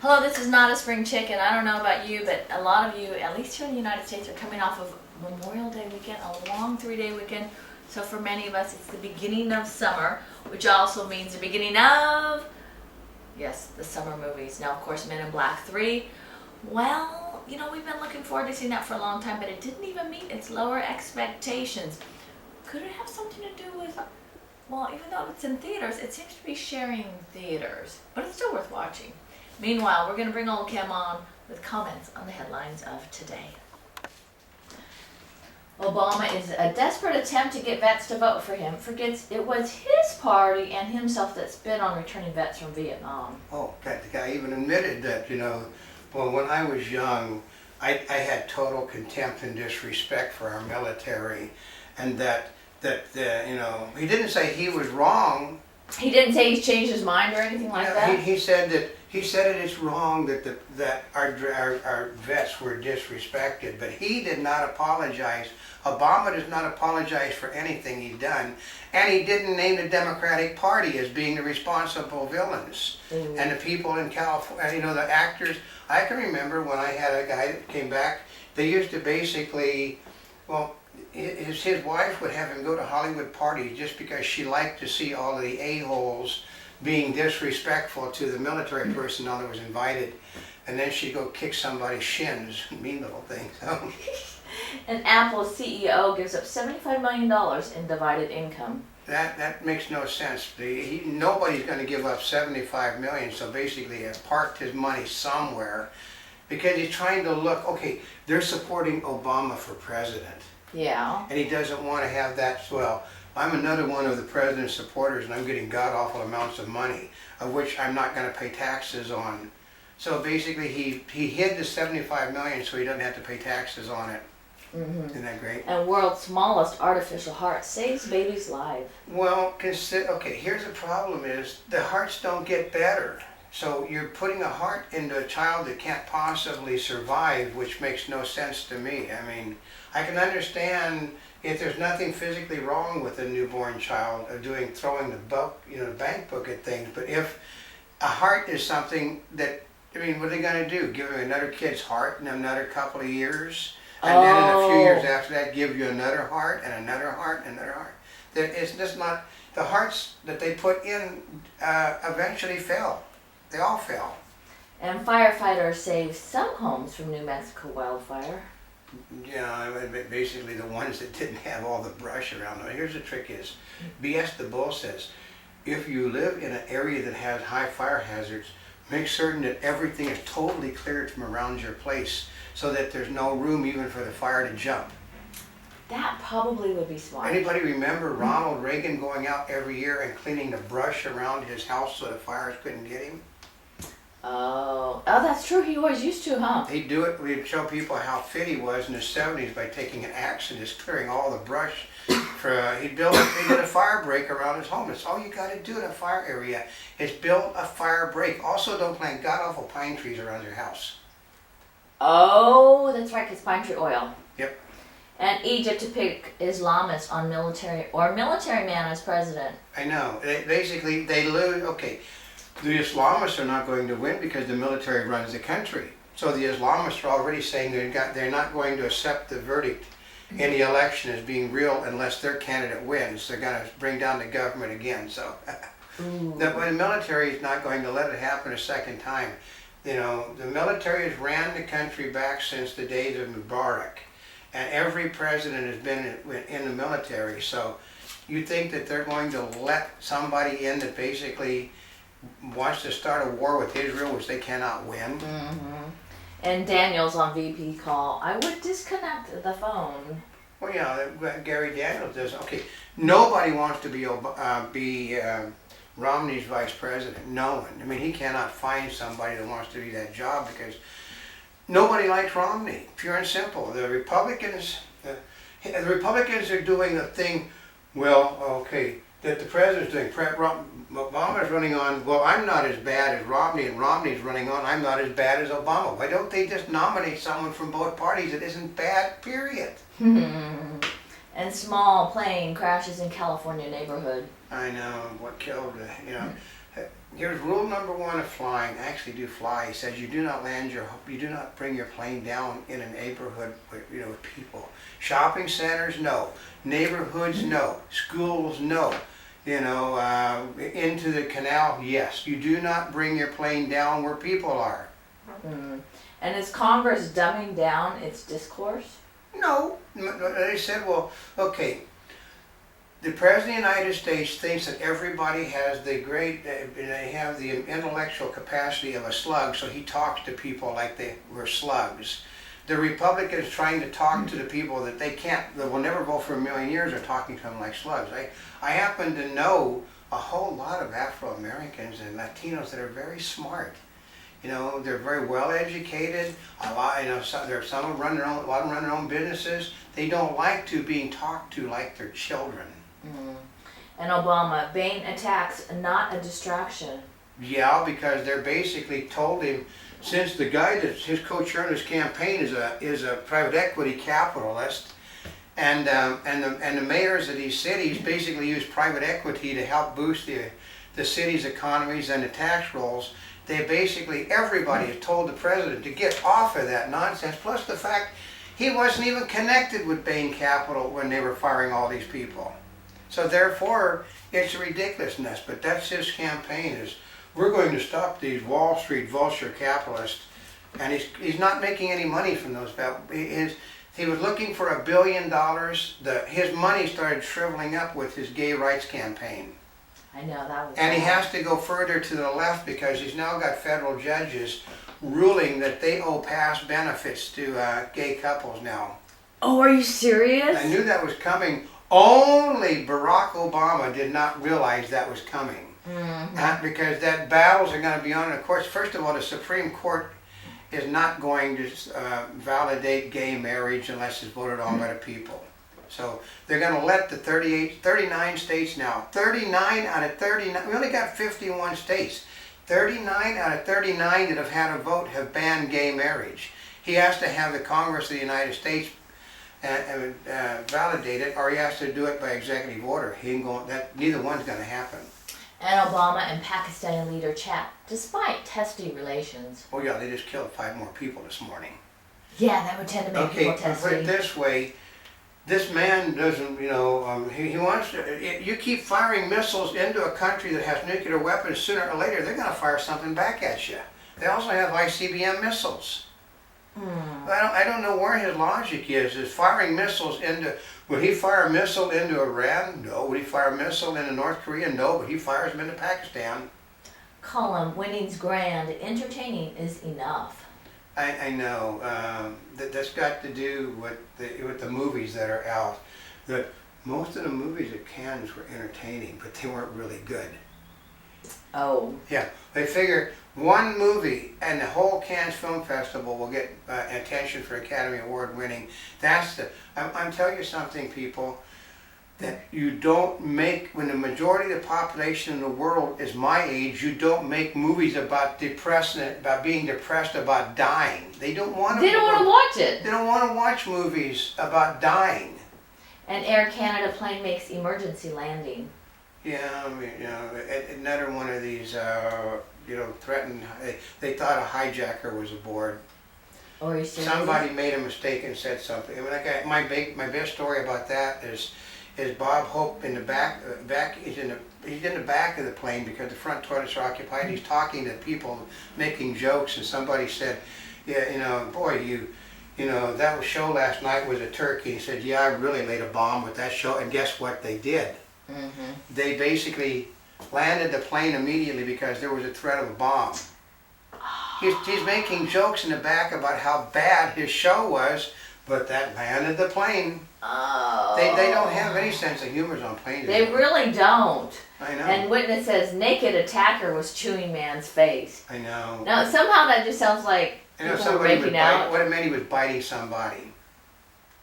Hello, this is not a spring chicken. I don't know about you, but a lot of you, at least here in the United States, are coming off of Memorial Day weekend, a long 3-day weekend. So for many of us, it's the beginning of summer, which also means the beginning of, yes, the summer movies. Now, of course, Men in Black 3. Well, you know, we've been looking forward to seeing that for a long time, but it didn't even meet its lower expectations. Could it have something to do with, well, even though it's in theaters, it seems to be sharing theaters, but it's still worth watching. Meanwhile, we're going to bring Oldecam on with comments on the headlines of today. Obama is a desperate attempt to get vets to vote for him. Forgets it was his party and himself that spit on returning vets from Vietnam. Oh, the guy even admitted that, well, when I was young, I had total contempt and disrespect for our military, and that he didn't say he was wrong. He didn't say he's changed his mind or anything like that? He said it is wrong that our vets were disrespected, but he did not apologize. Obama does not apologize for anything he's done, and he didn't name the Democratic Party as being the responsible villains. Mm-hmm. And the people in California, the actors, I can remember when I had a guy that came back, they used to basically, well, his wife would have him go to Hollywood parties just because she liked to see all of the a-holes being disrespectful to the military personnel that was invited, and then she'd go kick somebody's shins, mean little thing. So. And Apple's CEO gives up $75 million in divided income. That makes no sense. Nobody's going to give up $75 million, so basically he has parked his money somewhere because he's trying to look, okay, they're supporting Obama for president. Yeah. And he doesn't want to have that, well, I'm another one of the president's supporters and I'm getting god-awful amounts of money, of which I'm not going to pay taxes on. So basically he hid the $75 million so he doesn't have to pay taxes on it. Mm-hmm. Isn't that great? And world's smallest artificial heart saves baby's life. Well, okay, here's the problem is the hearts don't get better. So you're putting a heart into a child that can't possibly survive, which makes no sense to me. I mean, I can understand if there's nothing physically wrong with a newborn child throwing the bank book at things, but if a heart is something that, what are they going to do? Give him another kid's heart in another couple of years? And then in a few years after that, give you another heart and another heart and another heart. It's just not, the hearts that they put in eventually fail. They all fail. And firefighters saved some homes from New Mexico wildfire. Yeah, basically the ones that didn't have all the brush around them. Here's the trick is, B.S. the Bull says, if you live in an area that has high fire hazards, make certain that everything is totally cleared from around your place so that there's no room even for the fire to jump. That probably would be smart. Anybody remember Ronald Reagan going out every year and cleaning the brush around his house so the fires couldn't get him? Oh, that's true. He always used to, huh? He'd do it. We'd show people how fit he was in the 70s by taking an axe and just clearing all the brush. He did a fire break around his home. It's all you got to do in a fire area is build a fire break. Also, don't plant god-awful pine trees around your house. Oh, that's right, because pine tree oil. Yep. And Egypt to pick Islamists on military man as president. I know. They lose. Okay. The Islamists are not going to win because the military runs the country. So the Islamists are already saying they're not going to accept the verdict in the election as being real unless their candidate wins. They're going to bring down the government again. So the military is not going to let it happen a second time. The military has ran the country back since the days of Mubarak. And every president has been in the military. So you think that they're going to let somebody in that basically wants to start a war with Israel, which they cannot win. Mm-hmm. And Daniel's on VP call. I would disconnect the phone. Well, yeah, Gary Daniels does. Okay, nobody wants to be Romney's vice president. No one. I mean, he cannot find somebody that wants to do that job because nobody likes Romney. Pure and simple. The Republicans are doing a thing. Well, okay, that the president's doing. Obama's running on, well, I'm not as bad as Romney, and Romney's running on, I'm not as bad as Obama. Why don't they just nominate someone from both parties that isn't bad, period? And small plane crashes in California neighborhood. I know, what killed, Here's rule number one of flying. Actually, do fly. He says you do not you do not bring your plane down in a neighborhood with, with people. Shopping centers, no. Neighborhoods, no. Schools, no. Into the canal, yes. You do not bring your plane down where people are. Mm. And is Congress dumbing down its discourse? No. They said, well, okay. The President of the United States thinks that everybody has they have the intellectual capacity of a slug, so he talks to people like they were slugs. The Republicans trying to talk to the people that that will never vote for a million years are talking to them like slugs. I happen to know a whole lot of Afro-Americans and Latinos that are very smart. They're very well educated. A lot, some of them run a lot of them run their own businesses. They don't like being talked to like their children. Mm. And Obama, Bain attacks, not a distraction. Yeah, because they're basically told him, since the guy that's his co-chair in his campaign is a private equity capitalist, and the mayors of these cities basically use private equity to help boost the city's economies and the tax rolls. Everybody has told the president to get off of that nonsense. Plus the fact he wasn't even connected with Bain Capital when they were firing all these people. So therefore, it's ridiculousness. But that's his campaign: is we're going to stop these Wall Street vulture capitalists, and he's not making any money from those. He was looking for $1 billion. His money started shriveling up with his gay rights campaign. I know that was. And bad. he has to go further to the left because he's now got federal judges ruling that they owe past benefits to gay couples now. Oh, are you serious? I knew that was coming. Only Barack Obama did not realize that was coming. Mm-hmm. Because that battles are going to be on. Of course, first of all, the Supreme Court is not going to validate gay marriage unless it's voted on by the people. So they're going to let the 39 states now. 39 out of 39. We only got 51 states. 39 out of 39 that have had a vote have banned gay marriage. He has to have the Congress of the United States validate it, or he has to do it by executive order. Neither one's going to happen. And Obama and Pakistani leader chat, despite testy relations. Oh yeah, they just killed 5 more people this morning. Yeah, that would tend to make people testy. Put it this way, this man doesn't, he wants to, you keep firing missiles into a country that has nuclear weapons, sooner or later they're going to fire something back at you. They also have ICBM missiles. I don't know where his logic is firing missiles into, would he fire a missile into Iran? No. Would he fire a missile into North Korea? No, but he fires them into Pakistan. Column, winning's grand, entertaining is enough. I know. That's got to do with the movies that are out. Most of the movies at Cannes were entertaining, but they weren't really good. Oh. Yeah, they figure one movie and the whole Cannes Film Festival will get attention for Academy Award winning. I'm telling you something, people, that you don't make, when the majority of the population in the world is my age, you don't make movies about being depressed, about dying. They don't want to. They don't want to watch it. They don't want to watch movies about dying. And Air Canada plane makes emergency landing. Yeah, another one of these, threatened. They thought a hijacker was aboard. Oh, are you serious? Somebody made a mistake and said something. My best story about that is Bob Hope in the back. He's in the back of the plane because the front toilets are occupied. He's talking to people, making jokes, and somebody said, "Yeah, boy, that show last night was a turkey." He said, "Yeah, I really laid a bomb with that show." And guess what they did? Mm-hmm. They basically landed the plane immediately because there was a threat of a bomb. He's making jokes in the back about how bad his show was, but that landed the plane. Oh. They don't have any sense of humor on planes. They really don't. I know. And witness says naked attacker was chewing man's face. I know. Now somehow that just sounds like people were making out. What it meant, he was biting somebody.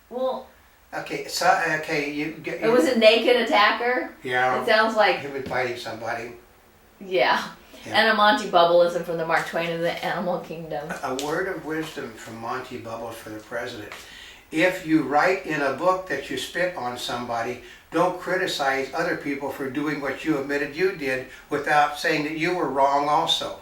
Well. Okay, It was a naked attacker? Yeah. It sounds like... He was biting somebody. Yeah. And a Monty Bubbleism from the Mark Twain of the Animal Kingdom. A word of wisdom from Monty Bubbles for the president. if you write in a book that you spit on somebody, don't criticize other people for doing what you admitted you did without saying that you were wrong also.